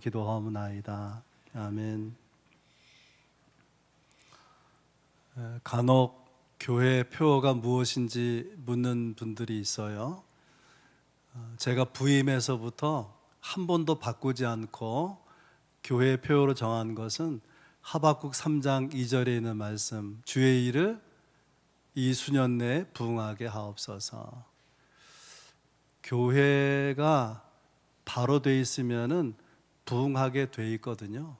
기도하옵나이다. 아멘. 간혹 교회 표어가 무엇인지 묻는 분들이 있어요. 제가 부임해서부터 한 번도 바꾸지 않고 교회 표어로 정한 것은 하박국 3장 2절에 있는 말씀, 주의 일을 이 수년 내에 부응하게 하옵소서. 교회가 바로 돼 있으면은 부응하게 돼 있거든요.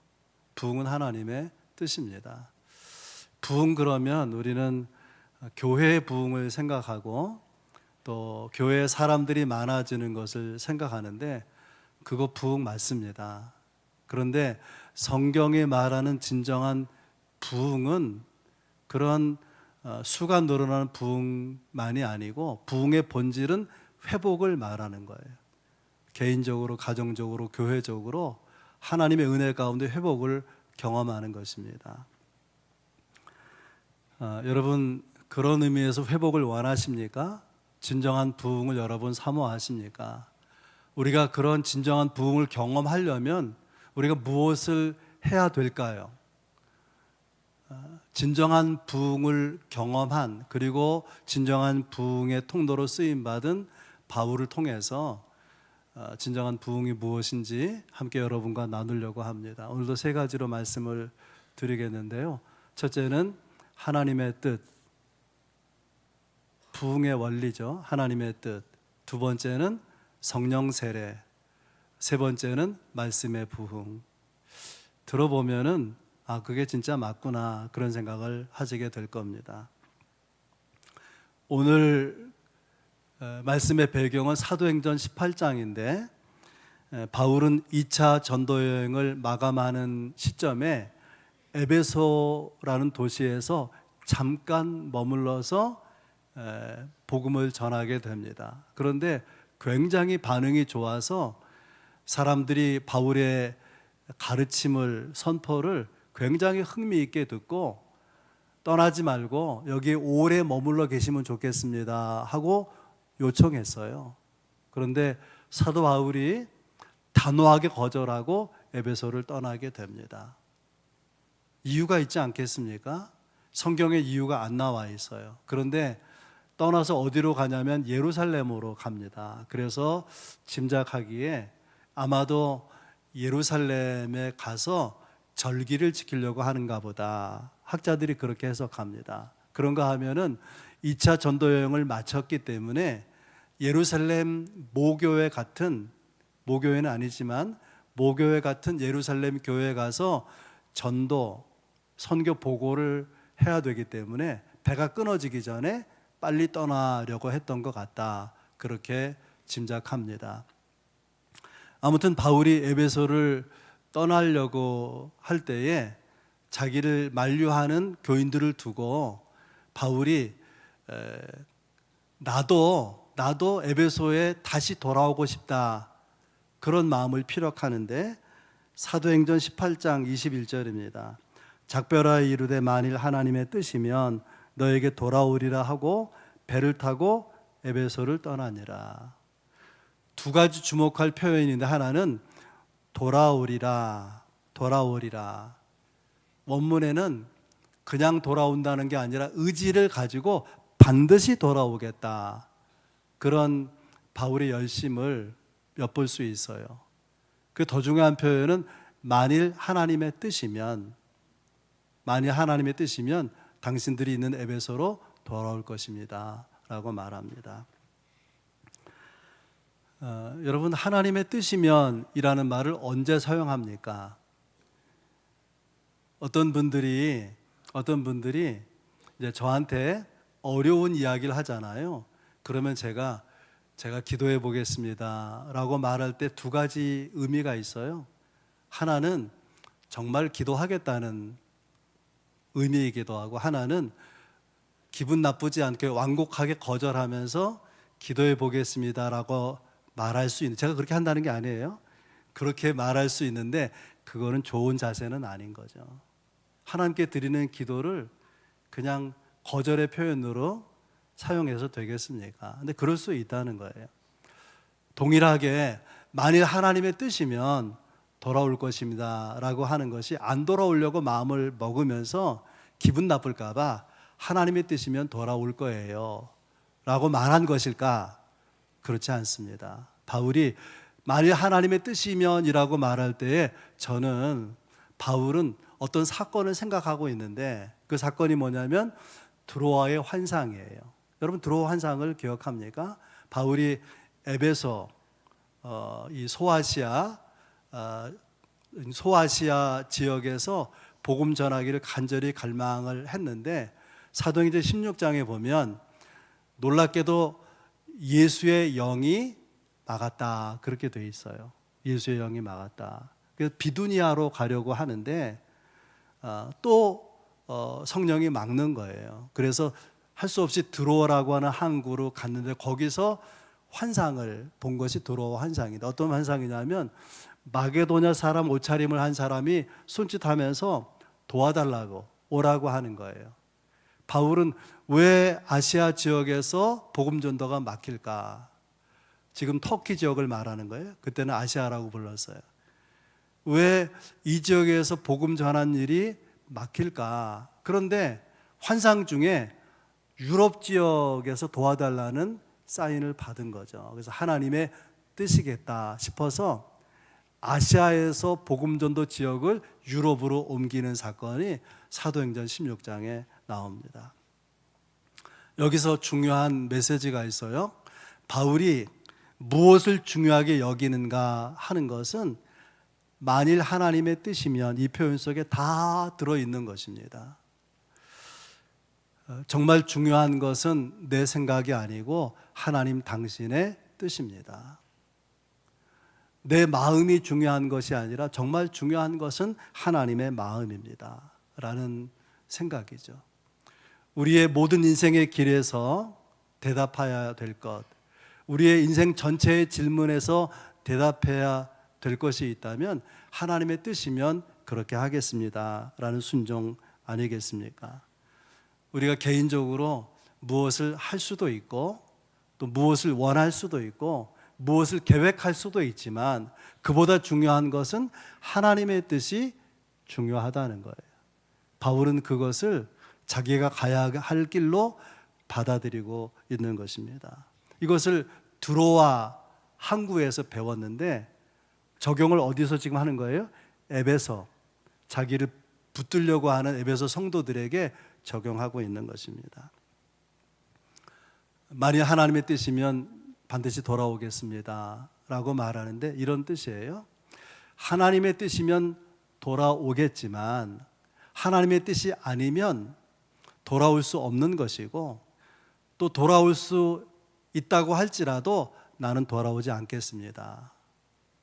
부응은 하나님의 뜻입니다. 부응 그러면 우리는 교회의 부응을 생각하고 또 교회에 사람들이 많아지는 것을 생각하는데 그거 부응 맞습니다. 그런데 성경이 말하는 진정한 부응은 그런 수가 늘어나는 부응만이 아니고 부응의 본질은 회복을 말하는 거예요. 개인적으로, 가정적으로, 교회적으로 하나님의 은혜 가운데 회복을 경험하는 것입니다. 여러분 그런 의미에서 회복을 원하십니까? 진정한 부흥을 여러분 사모하십니까? 우리가 그런 진정한 부흥을 경험하려면 우리가 무엇을 해야 될까요? 진정한 부흥을 경험한 그리고 진정한 부흥의 통로로 쓰임받은 바울을 통해서 진정한 부흥이 무엇인지 함께 여러분과 나누려고 합니다. 오늘도 세 가지로 말씀을 드리겠는데요. 첫째는 하나님의 뜻, 부흥의 원리죠. 하나님의 뜻. 두 번째는 성령 세례. 세 번째는 말씀의 부흥. 들어보면은 그게 진짜 맞구나 그런 생각을 하시게 될 겁니다. 오늘 말씀의 배경은 사도행전 18장인데 바울은 2차 전도 여행을 마감하는 시점에 에베소라는 도시에서 잠깐 머물러서 복음을 전하게 됩니다. 그런데 굉장히 반응이 좋아서 사람들이 바울의 가르침을, 선포를 굉장히 흥미있게 듣고 떠나지 말고 여기 오래 머물러 계시면 좋겠습니다 하고 요청했어요. 그런데 사도 바울이 단호하게 거절하고 에베소를 떠나게 됩니다. 이유가 있지 않겠습니까? 성경에 이유가 안 나와 있어요. 그런데 떠나서 어디로 가냐면 예루살렘으로 갑니다. 그래서 짐작하기에 아마도 예루살렘에 가서 절기를 지키려고 하는가 보다. 학자들이 그렇게 해석합니다. 그런가 하면은 2차 전도 여행을 마쳤기 때문에 예루살렘 모교회 같은, 모교회는 아니지만 모교회 같은 예루살렘 교회에 가서 전도, 선교 보고를 해야 되기 때문에 배가 끊어지기 전에 빨리 떠나려고 했던 것 같다. 그렇게 짐작합니다. 아무튼 바울이 에베소를 떠나려고 할 때에 자기를 만류하는 교인들을 두고 바울이 나도 에베소에 다시 돌아오고 싶다. 그런 마음을 피력하는데 사도행전 18장 21절입니다. 작별하여 이르되 만일 하나님의 뜻이면 너에게 돌아오리라 하고 배를 타고 에베소를 떠나니라. 두 가지 주목할 표현인데 하나는 돌아오리라. 원문에는 그냥 돌아온다는 게 아니라 의지를 가지고 반드시 돌아오겠다. 그런 바울의 열심을 엿볼 수 있어요. 그 더 중요한 표현은 만일 하나님의 뜻이면 당신들이 있는 에베소로 돌아올 것입니다 라고 말합니다. 여러분 하나님의 뜻이면 이라는 말을 언제 사용합니까? 어떤 분들이 이제 저한테 어려운 이야기를 하잖아요. 그러면 제가 기도해 보겠습니다 라고 말할 때 두 가지 의미가 있어요. 하나는 정말 기도하겠다는 의미이기도 하고 하나는 기분 나쁘지 않게 완곡하게 거절하면서 기도해 보겠습니다 라고 말할 수 있는, 제가 그렇게 한다는 게 아니에요. 그렇게 말할 수 있는데 그거는 좋은 자세는 아닌 거죠. 하나님께 드리는 기도를 그냥 거절의 표현으로 사용해서 되겠습니까? 근데 그럴 수 있다는 거예요. 동일하게 만일 하나님의 뜻이면 돌아올 것입니다 라고 하는 것이 안 돌아오려고 마음을 먹으면서 기분 나쁠까 봐 하나님의 뜻이면 돌아올 거예요 라고 말한 것일까? 그렇지 않습니다. 바울이 만일 하나님의 뜻이면이라고 말할 때에 저는 바울은 어떤 사건을 생각하고 있는데 그 사건이 뭐냐면 드로아의 환상이에요. 여러분 드로아 환상을 기억합니까? 바울이 에베소 이 소아시아 지역에서 복음 전하기를 간절히 갈망을 했는데 사도행전 16장에 보면 놀랍게도 예수의 영이 막았다 그렇게 돼 있어요. 예수의 영이 막았다. 그래서 비두니아로 가려고 하는데 또 성령이 막는 거예요. 그래서 할 수 없이 드로아라고 하는 항구로 갔는데 거기서 환상을 본 것이 드로아 환상이다. 어떤 환상이냐면 마게도냐 사람 옷차림을 한 사람이 손짓하면서 도와달라고 오라고 하는 거예요. 바울은 왜 아시아 지역에서 복음 전도가 막힐까? 지금 터키 지역을 말하는 거예요. 그때는 아시아라고 불렀어요. 왜 이 지역에서 복음 전한 일이 막힐까? 그런데 환상 중에 유럽 지역에서 도와달라는 사인을 받은 거죠. 그래서 하나님의 뜻이겠다 싶어서 아시아에서 복음 전도 지역을 유럽으로 옮기는 사건이 사도행전 16장에 나옵니다. 여기서 중요한 메시지가 있어요. 바울이 무엇을 중요하게 여기는가 하는 것은 만일 하나님의 뜻이면 이 표현 속에 다 들어있는 것입니다. 정말 중요한 것은 내 생각이 아니고 하나님 당신의 뜻입니다. 내 마음이 중요한 것이 아니라 정말 중요한 것은 하나님의 마음입니다 라는 생각이죠. 우리의 모든 인생의 길에서 대답해야 될 것, 우리의 인생 전체의 질문에서 대답해야 될 것이 있다면 하나님의 뜻이면 그렇게 하겠습니다 라는 순종 아니겠습니까? 우리가 개인적으로 무엇을 할 수도 있고 또 무엇을 원할 수도 있고 무엇을 계획할 수도 있지만 그보다 중요한 것은 하나님의 뜻이 중요하다는 거예요. 바울은 그것을 자기가 가야 할 길로 받아들이고 있는 것입니다. 이것을 드로아 항구에서 배웠는데 적용을 어디서 지금 하는 거예요? 에베소, 자기를 붙들려고 하는 에베소 성도들에게 적용하고 있는 것입니다. 만약 하나님의 뜻이면 반드시 돌아오겠습니다 라고 말하는데 이런 뜻이에요. 하나님의 뜻이면 돌아오겠지만 하나님의 뜻이 아니면 돌아올 수 없는 것이고 또 돌아올 수 있다고 할지라도 나는 돌아오지 않겠습니다.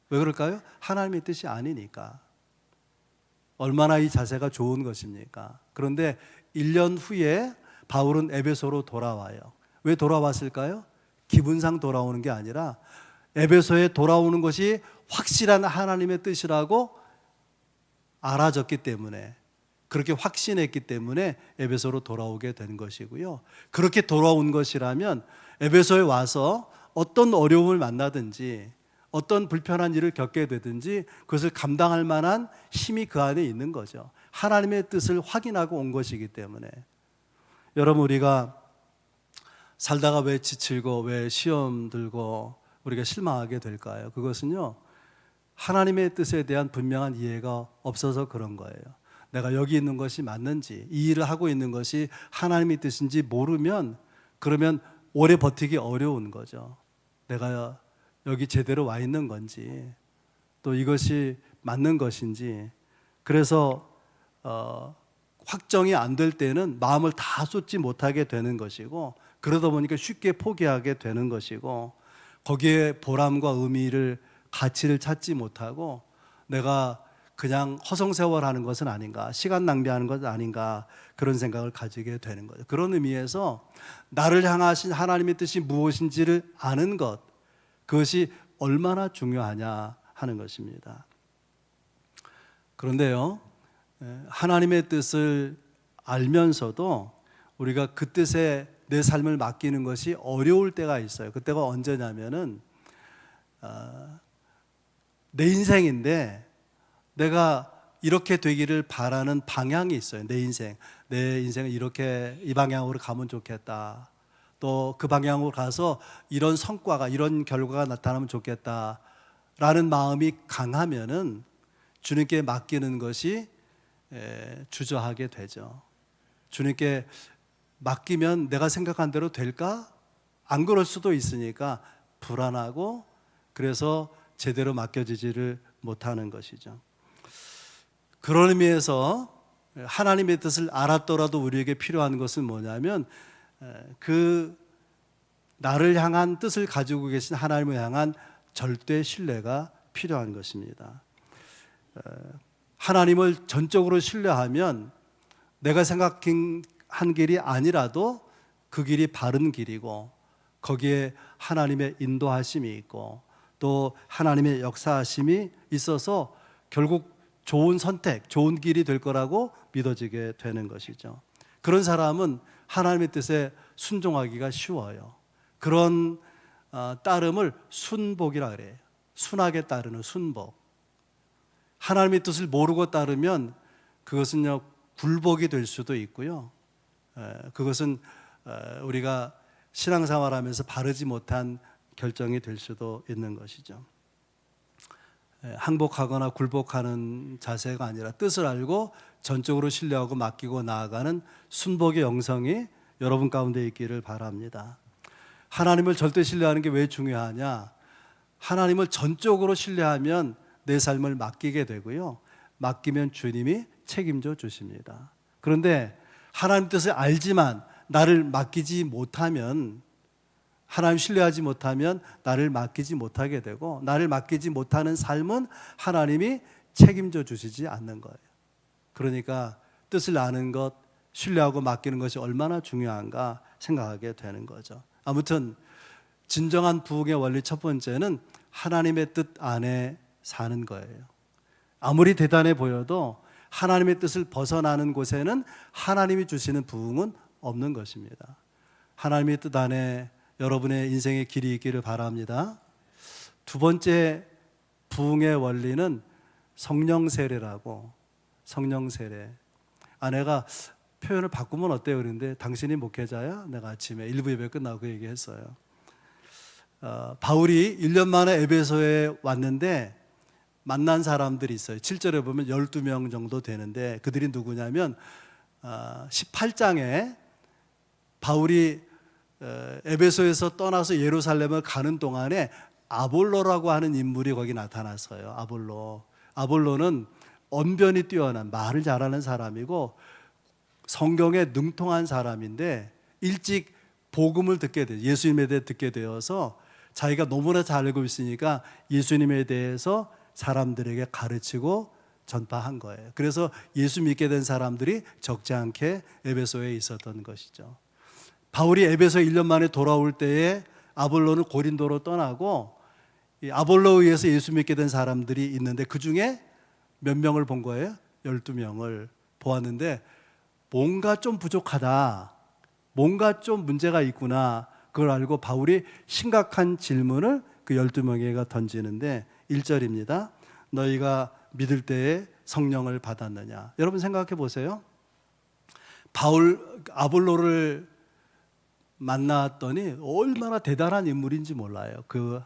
왜 그럴까요? 하나님의 뜻이 아니니까. 얼마나 이 자세가 좋은 것입니까? 그런데 1년 후에 바울은 에베소로 돌아와요. 왜 돌아왔을까요? 기분상 돌아오는 게 아니라 에베소에 돌아오는 것이 확실한 하나님의 뜻이라고 알아졌기 때문에, 그렇게 확신했기 때문에 에베소로 돌아오게 된 것이고요. 그렇게 돌아온 것이라면 에베소에 와서 어떤 어려움을 만나든지 어떤 불편한 일을 겪게 되든지 그것을 감당할 만한 힘이 그 안에 있는 거죠. 하나님의 뜻을 확인하고 온 것이기 때문에. 여러분, 우리가 살다가 왜 지치고 왜 시험 들고 우리가 실망하게 될까요? 그것은요, 하나님의 뜻에 대한 분명한 이해가 없어서 그런 거예요. 내가 여기 있는 것이 맞는지, 이 일을 하고 있는 것이 하나님의 뜻인지 모르면 그러면 오래 버티기 어려운 거죠. 내가 여기 제대로 와 있는 건지, 또 이것이 맞는 것인지. 그래서 확정이 안 될 때는 마음을 다 쏟지 못하게 되는 것이고, 그러다 보니까 쉽게 포기하게 되는 것이고, 거기에 보람과 의미를, 가치를 찾지 못하고 내가 그냥 허송세월하는 것은 아닌가, 시간 낭비하는 것은 아닌가, 그런 생각을 가지게 되는 거죠. 그런 의미에서 나를 향하신 하나님의 뜻이 무엇인지를 아는 것, 그것이 얼마나 중요하냐 하는 것입니다. 그런데요, 하나님의 뜻을 알면서도 우리가 그 뜻에 내 삶을 맡기는 것이 어려울 때가 있어요. 그때가 언제냐면은 내 인생인데 내가 이렇게 되기를 바라는 방향이 있어요. 내 인생은 이렇게 이 방향으로 가면 좋겠다. 또 그 방향으로 가서 이런 성과가, 이런 결과가 나타나면 좋겠다라는 마음이 강하면은 주님께 맡기는 것이 주저하게 되죠. 주님께 맡기면 내가 생각한 대로 될까? 안 그럴 수도 있으니까 불안하고, 그래서 제대로 맡겨지지를 못하는 것이죠. 그런 의미에서 하나님의 뜻을 알았더라도 우리에게 필요한 것은 뭐냐면, 그 나를 향한 뜻을 가지고 계신 하나님을 향한 절대 신뢰가 필요한 것입니다. 하나님을 전적으로 신뢰하면 내가 생각한 길이 아니라도 그 길이 바른 길이고, 거기에 하나님의 인도하심이 있고 또 하나님의 역사하심이 있어서 결국 좋은 선택, 좋은 길이 될 거라고 믿어지게 되는 것이죠. 그런 사람은 하나님의 뜻에 순종하기가 쉬워요. 그런 따름을 순복이라 그래요. 순하게 따르는 순복. 하나님의 뜻을 모르고 따르면 그것은요, 굴복이 될 수도 있고요. 그것은 우리가 신앙생활하면서 바르지 못한 결정이 될 수도 있는 것이죠. 항복하거나 굴복하는 자세가 아니라 뜻을 알고 전적으로 신뢰하고 맡기고 나아가는 순복의 영성이 여러분 가운데 있기를 바랍니다. 하나님을 절대 신뢰하는 게 왜 중요하냐? 하나님을 전적으로 신뢰하면 내 삶을 맡기게 되고요, 맡기면 주님이 책임져 주십니다. 그런데 하나님 뜻을 알지만 나를 맡기지 못하면, 하나님 신뢰하지 못하면 나를 맡기지 못하게 되고, 나를 맡기지 못하는 삶은 하나님이 책임져 주시지 않는 거예요. 그러니까 뜻을 아는 것, 신뢰하고 맡기는 것이 얼마나 중요한가 생각하게 되는 거죠. 아무튼 진정한 부흥의 원리 첫 번째는 하나님의 뜻 안에 사는 거예요. 아무리 대단해 보여도 하나님의 뜻을 벗어나는 곳에는 하나님이 주시는 부흥은 없는 것입니다. 하나님의 뜻 안에 여러분의 인생의 길이 있기를 바랍니다. 두 번째 부흥의 원리는 성령 세례라고. 성령 세례. 아내가 표현을 바꾸면 어때요? 그런데 당신이 목회자야? 내가 아침에 1부 예배 끝나고 그 얘기했어요. 바울이 1년 만에 에베소에 왔는데 만난 사람들이 있어요. 7절에 보면 12명 정도 되는데, 그들이 누구냐면 18장에 바울이 에베소에서 떠나서 예루살렘을 가는 동안에 아볼로라고 하는 인물이 거기 나타났어요. 아볼로는 언변이 뛰어난, 말을 잘하는 사람이고 성경에 능통한 사람인데, 일찍 복음을 듣게 돼요. 예수님에 대해 듣게 되어서 자기가 너무나 잘 알고 있으니까 예수님에 대해서 사람들에게 가르치고 전파한 거예요. 그래서 예수 믿게 된 사람들이 적지 않게 에베소에 있었던 것이죠. 바울이 에베소에 1년 만에 돌아올 때에 아볼로는 고린도로 떠나고, 이 아볼로에 의해서 예수 믿게 된 사람들이 있는데 그 중에 몇 명을 본 거예요? 12명을 보았는데 뭔가 좀 부족하다, 뭔가 좀 문제가 있구나, 그걸 알고 바울이 심각한 질문을 그 12명에게 던지는데 1절입니다. 너희가 믿을 때에 성령을 받았느냐? 여러분 생각해 보세요. 아볼로를 만났더니 얼마나 대단한 인물인지 몰라요. 그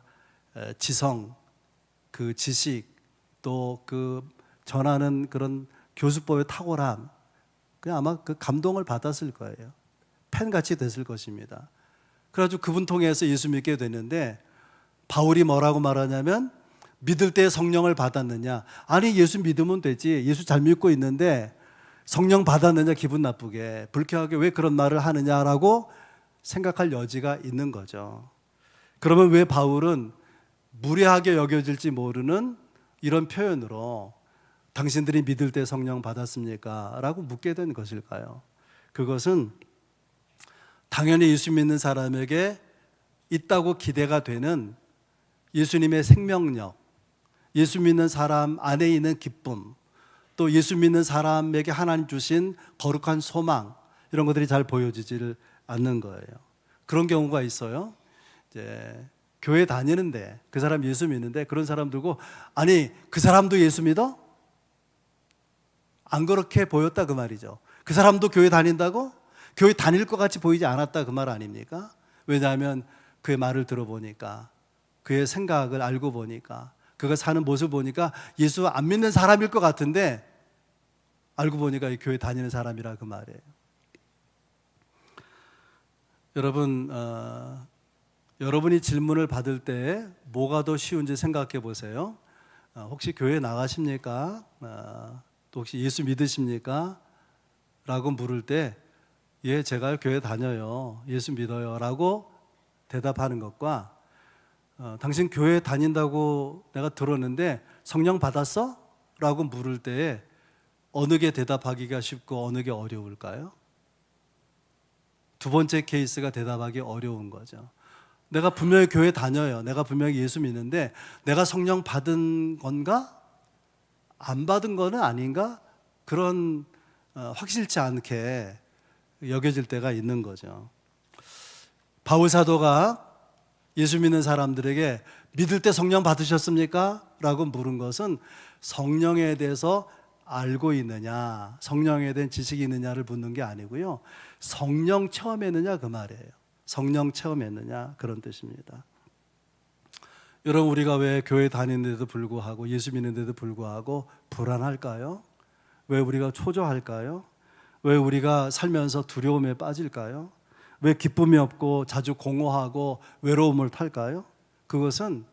지성, 그 지식, 또 그 전하는 그런 교수법의 탁월함, 그냥 아마 그 감동을 받았을 거예요. 팬같이 됐을 것입니다. 그래가지고 그분 통해서 예수 믿게 됐는데, 바울이 뭐라고 말하냐면 믿을 때 성령을 받았느냐? 아니, 예수 믿으면 되지. 예수 잘 믿고 있는데 성령 받았느냐? 기분 나쁘게, 불쾌하게 왜 그런 말을 하느냐라고 생각할 여지가 있는 거죠. 그러면 왜 바울은 무례하게 여겨질지 모르는 이런 표현으로 당신들이 믿을 때 성령 받았습니까? 라고 묻게 된 것일까요? 그것은 당연히 예수 믿는 사람에게 있다고 기대가 되는 예수님의 생명력, 예수 믿는 사람 안에 있는 기쁨, 또 예수 믿는 사람에게 하나님 주신 거룩한 소망, 이런 것들이 잘 보여지지를 않는 거예요. 그런 경우가 있어요. 이제 교회 다니는데 그 사람 예수 믿는데 그런 사람 들고, 아니 그 사람도 예수 믿어? 안 그렇게 보였다 그 말이죠. 그 사람도 교회 다닌다고? 교회 다닐 것 같이 보이지 않았다 그 말 아닙니까? 왜냐하면 그의 말을 들어보니까, 그의 생각을 알고 보니까, 그가 사는 모습을 보니까 예수 안 믿는 사람일 것 같은데 알고 보니까 이 교회 다니는 사람이라 그 말이에요. 여러분, 여러분이 질문을 받을 때 뭐가 더 쉬운지 생각해 보세요. 혹시 교회 나가십니까? 또 혹시 예수 믿으십니까? 라고 물을 때 예, 제가 교회 다녀요. 예수 믿어요. 라고 대답하는 것과 당신 교회 다닌다고 내가 들었는데 성령 받았어? 라고 물을 때 어느 게 대답하기가 쉽고 어느 게 어려울까요? 두 번째 케이스가 대답하기 어려운 거죠. 내가 분명히 교회 다녀요. 내가 분명히 예수 믿는데 내가 성령 받은 건가? 안 받은 거는 아닌가? 그런 확실치 않게 여겨질 때가 있는 거죠. 바울 사도가 예수 믿는 사람들에게 믿을 때 성령 받으셨습니까? 라고 물은 것은 성령에 대해서 알고 있느냐, 성령에 대한 지식이 있느냐를 묻는 게 아니고요. 성령 체험했느냐 그 말이에요. 성령 체험했느냐 그런 뜻입니다. 여러분, 우리가 왜 교회 다니는데도 불구하고 예수 믿는데도 불구하고 불안할까요? 왜 우리가 초조할까요? 왜 우리가 살면서 두려움에 빠질까요? 왜 기쁨이 없고 자주 공허하고 외로움을 탈까요? 그것은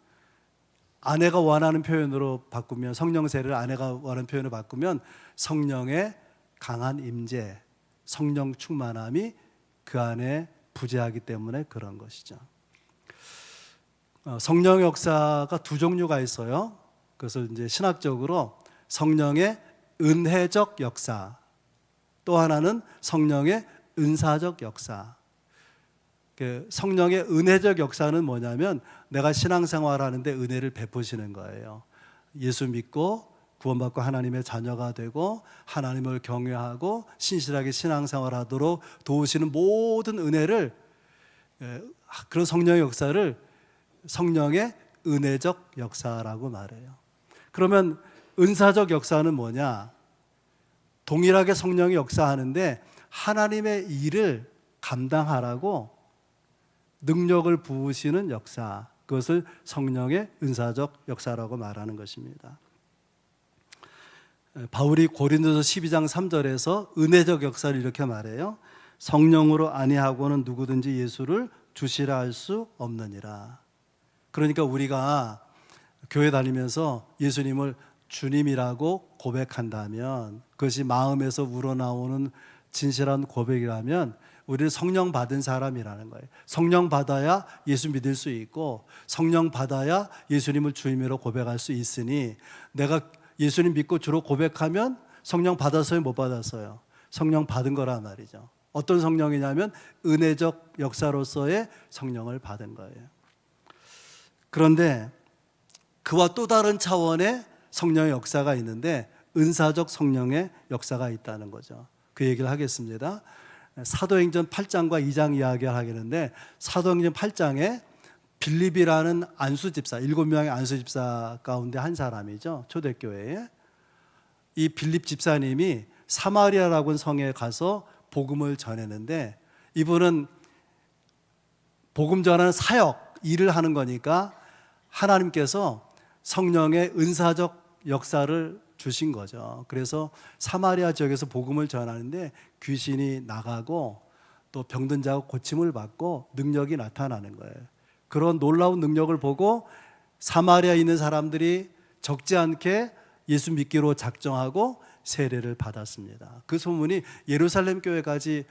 아내가 원하는 표현으로 바꾸면, 성령 세례를 아내가 원하는 표현으로 바꾸면 성령의 강한 임재, 성령 충만함이 그 안에 부재하기 때문에 그런 것이죠. 성령 역사가 두 종류가 있어요. 그것을 이제 신학적으로 성령의 은혜적 역사, 또 하나는 성령의 은사적 역사. 성령의 은혜적 역사는 뭐냐면 내가 신앙생활하는데 은혜를 베푸시는 거예요. 예수 믿고 구원받고 하나님의 자녀가 되고 하나님을 경외하고 신실하게 신앙생활하도록 도우시는 모든 은혜를, 그런 성령의 역사를 성령의 은혜적 역사라고 말해요. 그러면 은사적 역사는 뭐냐? 동일하게 성령이 역사하는데 하나님의 일을 감당하라고 능력을 부으시는 역사, 그것을 성령의 은사적 역사라고 말하는 것입니다. 바울이 고린도서 12장 3절에서 은혜적 역사를 이렇게 말해요. 성령으로 아니하고는 누구든지 예수를 주시라 할 수 없느니라. 그러니까 우리가 교회 다니면서 예수님을 주님이라고 고백한다면, 그것이 마음에서 우러나오는 진실한 고백이라면 우리는 성령 받은 사람이라는 거예요. 성령 받아야 예수 믿을 수 있고 성령 받아야 예수님을 주님으로 고백할 수 있으니, 내가 예수님 믿고 주로 고백하면 성령 받았어요, 못 받았어요? 성령 받은 거란 말이죠. 어떤 성령이냐면 은혜적 역사로서의 성령을 받은 거예요. 그런데 그와 또 다른 차원의 성령의 역사가 있는데 은사적 성령의 역사가 있다는 거죠. 그 얘기를 하겠습니다. 사도행전 8장과 2장 이야기를 하겠는데, 사도행전 8장에 빌립이라는 안수집사, 7명의 안수집사 가운데 한 사람이죠. 초대교회에. 이 빌립 집사님이 사마리아라고 하는 성에 가서 복음을 전했는데, 이분은 복음 전하는 사역, 일을 하는 거니까 하나님께서 성령의 은사적 역사를 주신 거죠. 그래서 사마리아 지역에서 복음을 전하는데 귀신이 나가고 또 병든 자가 고침을 받고 능력이 나타나는 거예요. 그런 놀라운 능력을 보고 사마리아에 있는 사람들이 적지 않게 예수 믿기로 작정하고 세례를 받았습니다. 그 소문이 예루살렘 교회까지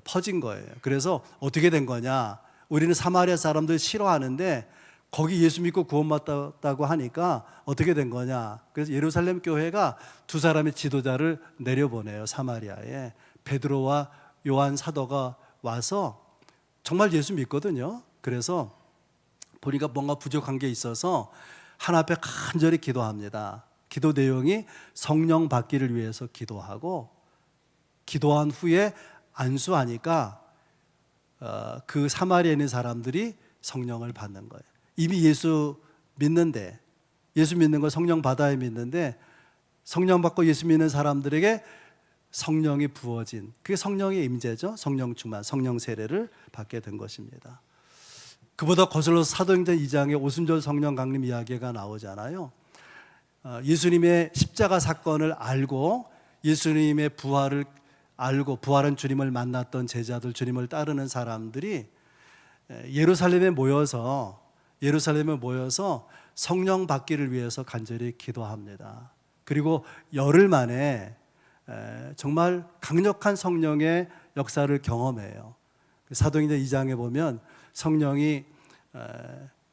퍼진 거예요. 그래서 어떻게 된 거냐? 우리는 사마리아 사람들 싫어하는데 거기 예수 믿고 구원받았다고 하니까 어떻게 된 거냐? 그래서 예루살렘 교회가 두 사람의 지도자를 내려보내요. 사마리아에. 베드로와 요한 사도가 와서 정말 예수 믿거든요. 그래서 보니까 뭔가 부족한 게 있어서 하나 앞에 간절히 기도합니다. 기도 내용이 성령 받기를 위해서 기도하고, 기도한 후에 안수하니까 그 사마리아에 있는 사람들이 성령을 받는 거예요. 이미 예수 믿는 거 성령 받아야 믿는데 성령 받고 예수 믿는 사람들에게 성령이 부어진, 그게 성령의 임재죠. 성령 충만, 성령 세례를 받게 된 것입니다. 그보다 거슬러서 사도행전 2장에 오순절 성령 강림 이야기가 나오잖아요. 예수님의 십자가 사건을 알고 예수님의 부활을 알고 부활한 주님을 만났던 제자들, 주님을 따르는 사람들이 예루살렘에 모여서 성령 받기를 위해서 간절히 기도합니다. 그리고 열흘 만에 정말 강력한 성령의 역사를 경험해요. 사도행전 2장에 보면 성령이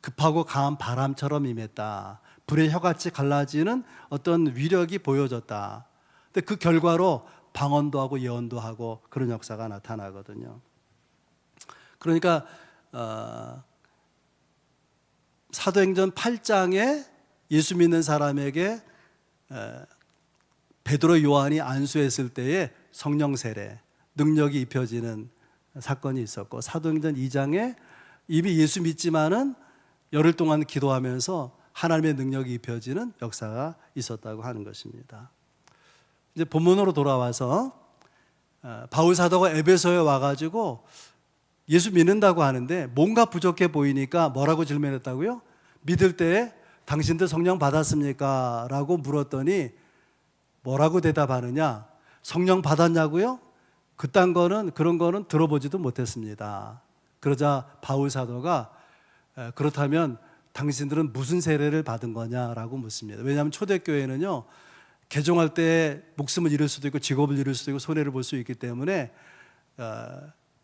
급하고 강한 바람처럼 임했다. 불의 혀같이 갈라지는 어떤 위력이 보여졌다. 근데 그 결과로 방언도 하고 예언도 하고 그런 역사가 나타나거든요. 그러니까 사도행전 8장에 예수 믿는 사람에게 베드로 요한이 안수했을 때에 성령 세례, 능력이 입혀지는 사건이 있었고, 사도행전 2장에 이미 예수 믿지만은 열흘 동안 기도하면서 하나님의 능력이 입혀지는 역사가 있었다고 하는 것입니다. 이제 본문으로 돌아와서 바울 사도가 에베소에 와가지고 예수 믿는다고 하는데 뭔가 부족해 보이니까 뭐라고 질문했다고요? 믿을 때에 당신들 성령 받았습니까? 라고 물었더니 뭐라고 대답하느냐? 성령 받았냐고요? 그런 거는 들어보지도 못했습니다. 그러자 바울 사도가 그렇다면 당신들은 무슨 세례를 받은 거냐라고 묻습니다. 왜냐하면 초대교회는요, 개종할 때 목숨을 잃을 수도 있고 직업을 잃을 수도 있고 손해를 볼 수 있기 때문에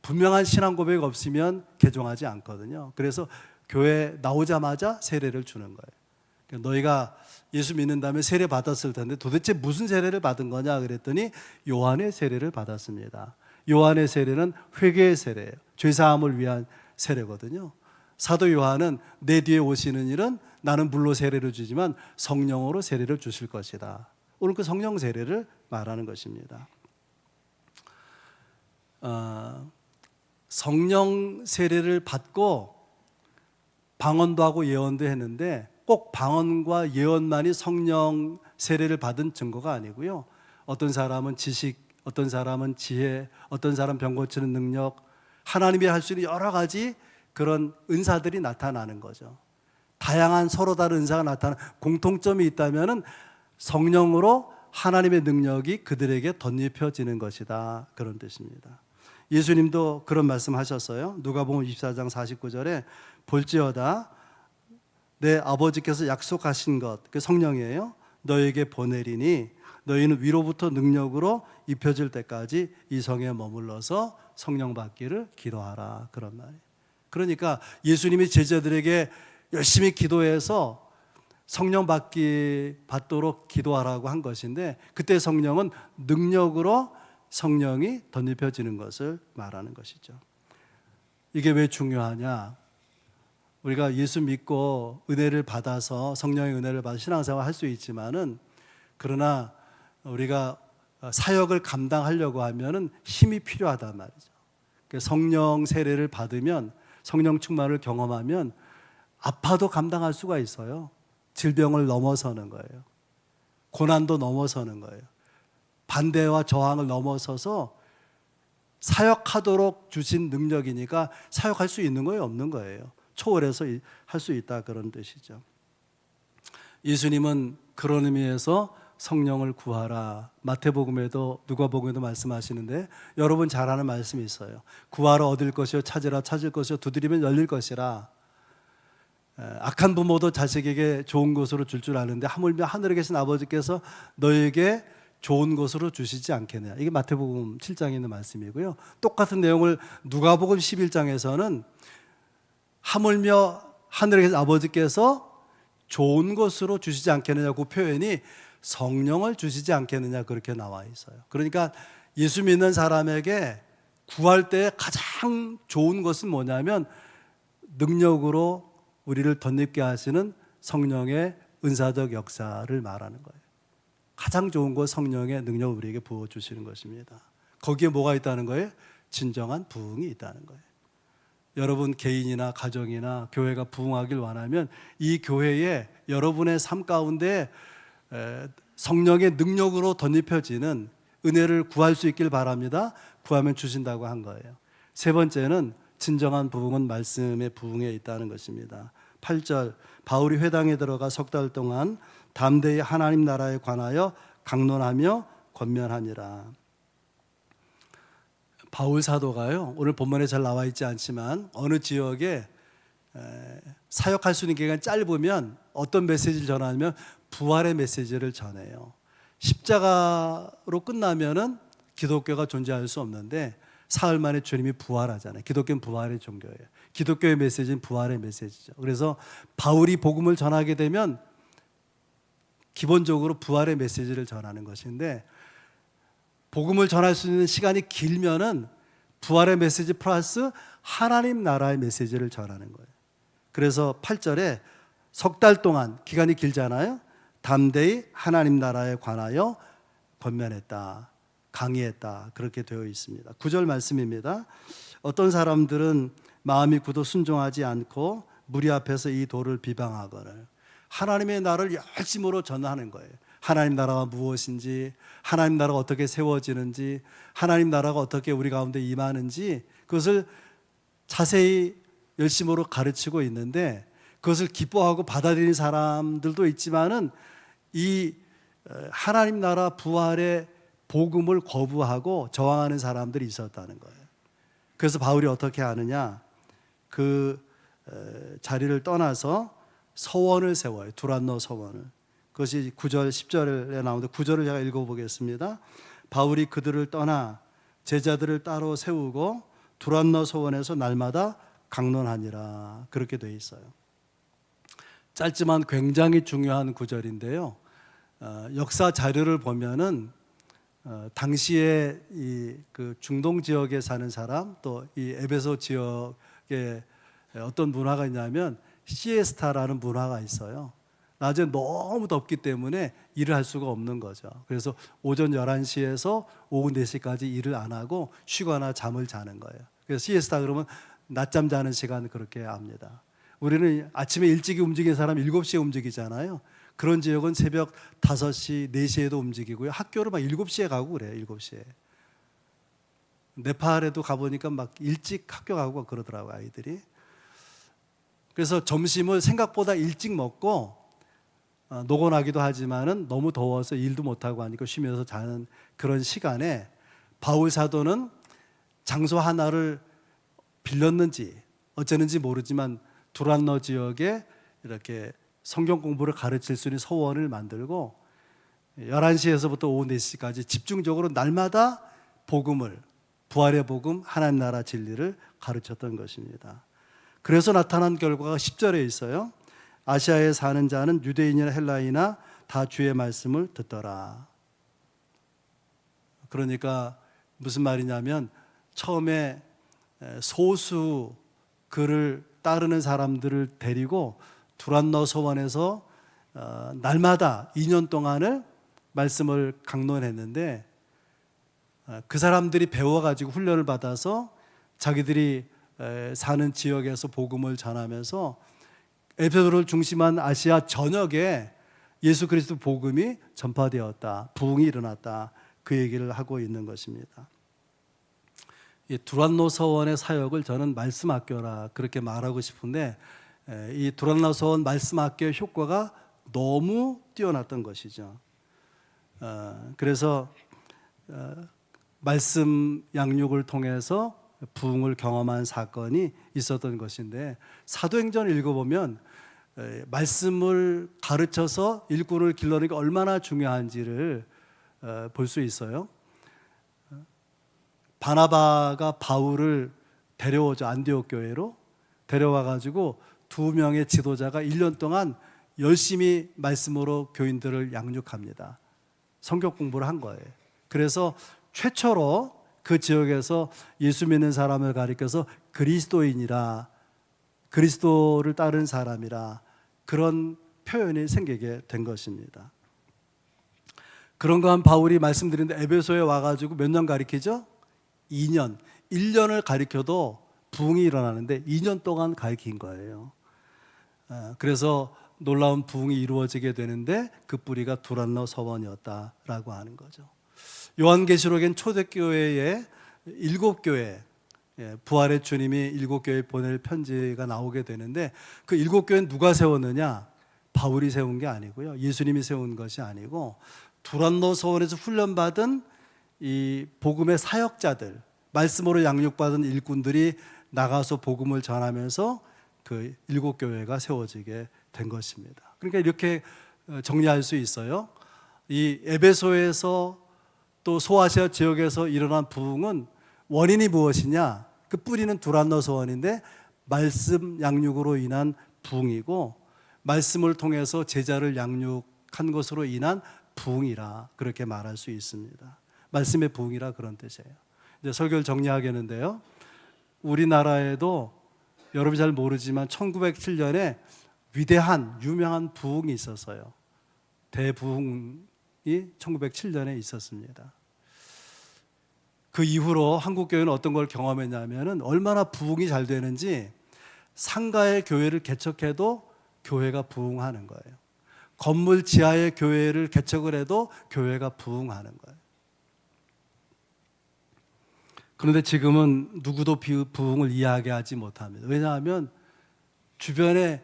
분명한 신앙 고백 없으면 개종하지 않거든요. 그래서 교회 나오자마자 세례를 주는 거예요. 그러니까 너희가 예수 믿는다면 세례 받았을 텐데 도대체 무슨 세례를 받은 거냐 그랬더니 요한의 세례를 받았습니다. 요한의 세례는 회개의 세례예요. 죄사함을 위한 세례거든요. 사도 요한은 내 뒤에 오시는 일은 나는 물로 세례를 주지만 성령으로 세례를 주실 것이다. 오늘 그 성령 세례를 말하는 것입니다. 성령 세례를 받고 방언도 하고 예언도 했는데 꼭 방언과 예언만이 성령 세례를 받은 증거가 아니고요. 어떤 사람은 지식, 어떤 사람은 지혜, 어떤 사람 병 고치는 능력, 하나님이 할 수 있는 여러 가지 그런 은사들이 나타나는 거죠. 다양한 서로 다른 은사가 나타나는 공통점이 있다면 성령으로 하나님의 능력이 그들에게 덧입혀지는 것이다. 그런 뜻입니다. 예수님도 그런 말씀하셨어요. 누가복음 24장 49절에 볼지어다 내 아버지께서 약속하신 것, 그 성령이에요. 너에게 보내리니 너희는 위로부터 능력으로 입혀질 때까지 이 성에 머물러서 성령 받기를 기도하라. 그런 말이에요. 그러니까 예수님이 제자들에게 열심히 기도해서 성령 받도록 기도하라고 한 것인데 그때 성령은 능력으로 성령이 덧입혀지는 것을 말하는 것이죠. 이게 왜 중요하냐? 우리가 예수 믿고 은혜를 받아서 성령의 은혜를 받아 신앙생활 할 수 있지만은 그러나 우리가 사역을 감당하려고 하면은 힘이 필요하단 말이죠. 성령 세례를 받으면 성령 충만을 경험하면 아파도 감당할 수가 있어요. 질병을 넘어서는 거예요. 고난도 넘어서는 거예요. 반대와 저항을 넘어서서 사역하도록 주신 능력이니까 사역할 수 있는 거예요, 없는 거예요. 초월해서 할 수 있다 그런 뜻이죠. 예수님은 그런 의미에서 성령을 구하라. 마태복음에도 누가복음에도 말씀하시는데 여러분 잘 아는 말씀이 있어요. 구하라 얻을 것이요 찾으라 찾을 것이요 두드리면 열릴 것이라. 악한 부모도 자식에게 좋은 것으로 줄 아는데 하물며 하늘에 계신 아버지께서 너에게 좋은 것으로 주시지 않겠느냐. 이게 마태복음 7장에 있는 말씀이고요. 똑같은 내용을 누가복음 11장에서는 하물며 하늘에 계신 아버지께서 좋은 것으로 주시지 않겠느냐고 표현이 성령을 주시지 않겠느냐 그렇게 나와 있어요. 그러니까 예수 믿는 사람에게 구할 때 가장 좋은 것은 뭐냐면 능력으로 우리를 덧입게 하시는 성령의 은사적 역사를 말하는 거예요. 가장 좋은 것 성령의 능력을 우리에게 부어주시는 것입니다. 거기에 뭐가 있다는 거예요? 진정한 부흥이 있다는 거예요. 여러분 개인이나 가정이나 교회가 부흥하길 원하면 이 교회에 여러분의 삶 가운데 성령의 능력으로 덧입혀지는 은혜를 구할 수 있길 바랍니다. 구하면 주신다고 한 거예요. 세 번째는 진정한 부흥은 말씀의 부흥에 있다는 것입니다. 8절, 바울이 회당에 들어가 석 달 동안 담대히 하나님 나라에 관하여 강론하며 권면하니라. 바울 사도가요, 오늘 본문에 잘 나와 있지 않지만 어느 지역에 사역할 수 있는 기간이 짧으면 어떤 메시지를 전하냐면 부활의 메시지를 전해요. 십자가로 끝나면은 기독교가 존재할 수 없는데 사흘 만에 주님이 부활하잖아요. 기독교는 부활의 종교예요. 기독교의 메시지는 부활의 메시지죠. 그래서 바울이 복음을 전하게 되면 기본적으로 부활의 메시지를 전하는 것인데, 복음을 전할 수 있는 시간이 길면은 부활의 메시지 플러스 하나님 나라의 메시지를 전하는 거예요. 그래서 8절에 석 달 동안, 기간이 길잖아요. 담대히 하나님 나라에 관하여 권면했다, 강의했다, 그렇게 되어 있습니다. 9절 말씀입니다. 어떤 사람들은 마음이 굳어 순종하지 않고 무리 앞에서 이 도를 비방하거늘. 하나님의 나라를 열심으로 전하는 거예요. 하나님 나라가 무엇인지, 하나님 나라가 어떻게 세워지는지, 하나님 나라가 어떻게 우리 가운데 임하는지, 그것을 자세히 열심으로 가르치고 있는데, 그것을 기뻐하고 받아들이는 사람들도 있지만은 이 하나님 나라 부활의 복음을 거부하고 저항하는 사람들이 있었다는 거예요. 그래서 바울이 어떻게 하느냐, 그 자리를 떠나서 서원을 세워요. 두란노 서원을. 그것이 9절 10절에 나오는데 9절을 제가 읽어보겠습니다. 바울이 그들을 떠나 제자들을 따로 세우고 두란노 서원에서 날마다 강론하니라, 그렇게 돼 있어요. 짧지만 굉장히 중요한 구절인데요. 역사 자료를 보면은 당시에 그 중동 지역에 사는 사람, 또 이 에베소 지역에 어떤 문화가 있냐면 시에스타라는 문화가 있어요. 낮에 너무 덥기 때문에 일을 할 수가 없는 거죠. 그래서 오전 11시에서 오후 4시까지 일을 안 하고 쉬거나 잠을 자는 거예요. 그래서 시에스타 그러면 낮잠 자는 시간 그렇게 합니다. 우리는 아침에 일찍 움직이는 사람 7시에 움직이잖아요. 그런 지역은 새벽 5시, 4시에도 움직이고요. 학교를 막 7시에 가고 그래요. 7시에. 네팔에도 가보니까 막 일찍 학교 가고 그러더라고요, 아이들이. 그래서 점심을 생각보다 일찍 먹고 노곤하기도 하지만은 너무 더워서 일도 못하고 하니까 쉬면서 자는 그런 시간에 바울 사도는 장소 하나를 빌렸는지 어쩌는지 모르지만 두란노 지역에 이렇게 성경 공부를 가르칠 수 있는 서원을 만들고 11시에서부터 오후 4시까지 집중적으로 날마다 복음을, 부활의 복음, 하나님 나라 진리를 가르쳤던 것입니다. 그래서 나타난 결과가 10절에 있어요. 아시아에 사는 자는 유대인이나 헬라이나 다 주의 말씀을 듣더라. 그러니까 무슨 말이냐면 처음에 소수 그를 따르는 사람들을 데리고 두란노 서원에서 날마다 2년 동안을 말씀을 강론했는데, 그 사람들이 배워가지고 훈련을 받아서 자기들이 사는 지역에서 복음을 전하면서 에베소를 중심한 아시아 전역에 예수 그리스도 복음이 전파되었다, 부흥이 일어났다, 그 얘기를 하고 있는 것입니다. 이 두란노 서원의 사역을 저는 말씀학교라 그렇게 말하고 싶은데, 이 두란노 서원 말씀학교의 효과가 너무 뛰어났던 것이죠. 그래서 말씀 양육을 통해서 부흥을 경험한 사건이 있었던 것인데, 사도행전을 읽어보면 말씀을 가르쳐서 일꾼을 길러내는 게 얼마나 중요한지를 볼 수 있어요. 바나바가 바울을 데려오죠. 안디옥 교회로 데려와가지고 2명의 지도자가 1년 동안 열심히 말씀으로 교인들을 양육합니다. 성경 공부를 한 거예요. 그래서 최초로 그 지역에서 예수 믿는 사람을 가리켜서 그리스도인이라, 그리스도를 따르는 사람이라, 그런 표현이 생기게 된 것입니다. 그런가 하면 바울이 말씀드렸는데 에베소에 와가지고 몇 년 가리키죠? 2년. 1년을 가리켜도 부흥이 일어나는데 2년 동안 가리킨 거예요. 그래서 놀라운 부흥이 이루어지게 되는데 그 뿌리가 두란노 서원이었다라고 하는 거죠. 요한계시록엔 초대교회의 7교회, 부활의 주님이 7교회에 보낼 편지가 나오게 되는데 그 7교회는 누가 세웠느냐? 바울이 세운 게 아니고요, 예수님이 세운 것이 아니고 두란노 서원에서 훈련받은 이 복음의 사역자들, 말씀으로 양육받은 일꾼들이 나가서 복음을 전하면서 그 7교회가 세워지게 된 것입니다. 그러니까 이렇게 정리할 수 있어요. 이 에베소에서 또 소아시아 지역에서 일어난 부흥은 원인이 무엇이냐? 그 뿌리는 두란노 서원인데 말씀 양육으로 인한 부흥이고, 말씀을 통해서 제자를 양육한 것으로 인한 부흥이라 그렇게 말할 수 있습니다. 말씀의 부흥이라 그런 뜻이에요. 이제 설교를 정리하겠는데요, 우리나라에도 여러분이 잘 모르지만 1907년에 위대한 유명한 부흥이 있었어요. 대부흥이 1907년에 있었습니다. 그 이후로 한국교회는 어떤 걸 경험했냐면은 얼마나 부흥이 잘 되는지 상가의 교회를 개척해도 교회가 부흥하는 거예요. 건물 지하의 교회를 개척을 해도 교회가 부흥하는 거예요. 그런데 지금은 누구도 부흥을 이야기하지 못합니다. 왜냐하면 주변에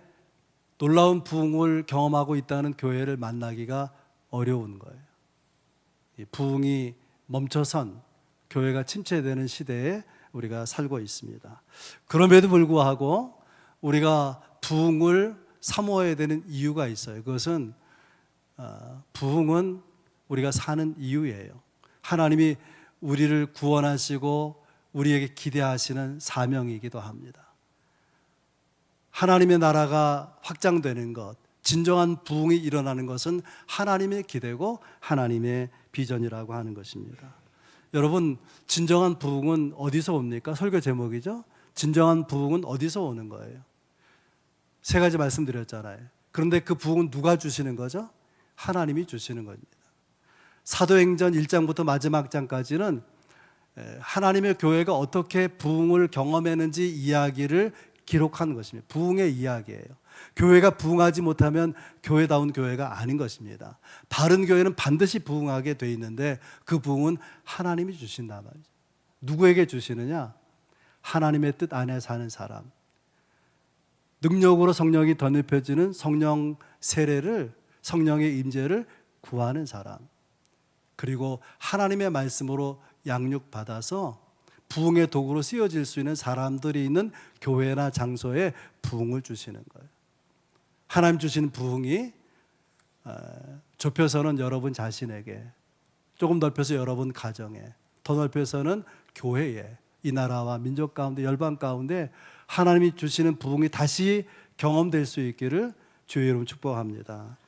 놀라운 부흥을 경험하고 있다는 교회를 만나기가 어려운 거예요. 부흥이 멈춰선 교회가 침체되는 시대에 우리가 살고 있습니다. 그럼에도 불구하고 우리가 부흥을 사모해야 되는 이유가 있어요. 그것은 부흥은 우리가 사는 이유예요. 하나님이 우리를 구원하시고 우리에게 기대하시는 사명이기도 합니다. 하나님의 나라가 확장되는 것, 진정한 부흥이 일어나는 것은 하나님의 기대고 하나님의 비전이라고 하는 것입니다. 여러분, 진정한 부흥은 어디서 옵니까? 설교 제목이죠. 진정한 부흥은 어디서 오는 거예요? 세 가지 말씀드렸잖아요. 그런데 그 부흥은 누가 주시는 거죠? 하나님이 주시는 겁니다. 사도행전 1장부터 마지막 장까지는 하나님의 교회가 어떻게 부흥을 경험했는지 이야기를 기록한 것입니다. 부흥의 이야기예요. 교회가 부흥하지 못하면 교회다운 교회가 아닌 것입니다. 바른 교회는 반드시 부흥하게 돼 있는데 그 부흥은 하나님이 주신단 말이죠. 누구에게 주시느냐? 하나님의 뜻 안에 사는 사람. 능력으로 성령이 덧입혀지는 성령 세례를, 성령의 임재를 구하는 사람. 그리고 하나님의 말씀으로 양육받아서 부흥의 도구로 쓰여질 수 있는 사람들이 있는 교회나 장소에 부흥을 주시는 거예요. 하나님 주신 부흥이 좁혀서는 여러분 자신에게, 조금 넓혀서 여러분 가정에, 더 넓혀서는 교회에, 이 나라와 민족 가운데, 열방 가운데 하나님이 주시는 부흥이 다시 경험될 수 있기를 주의 이름 축복합니다.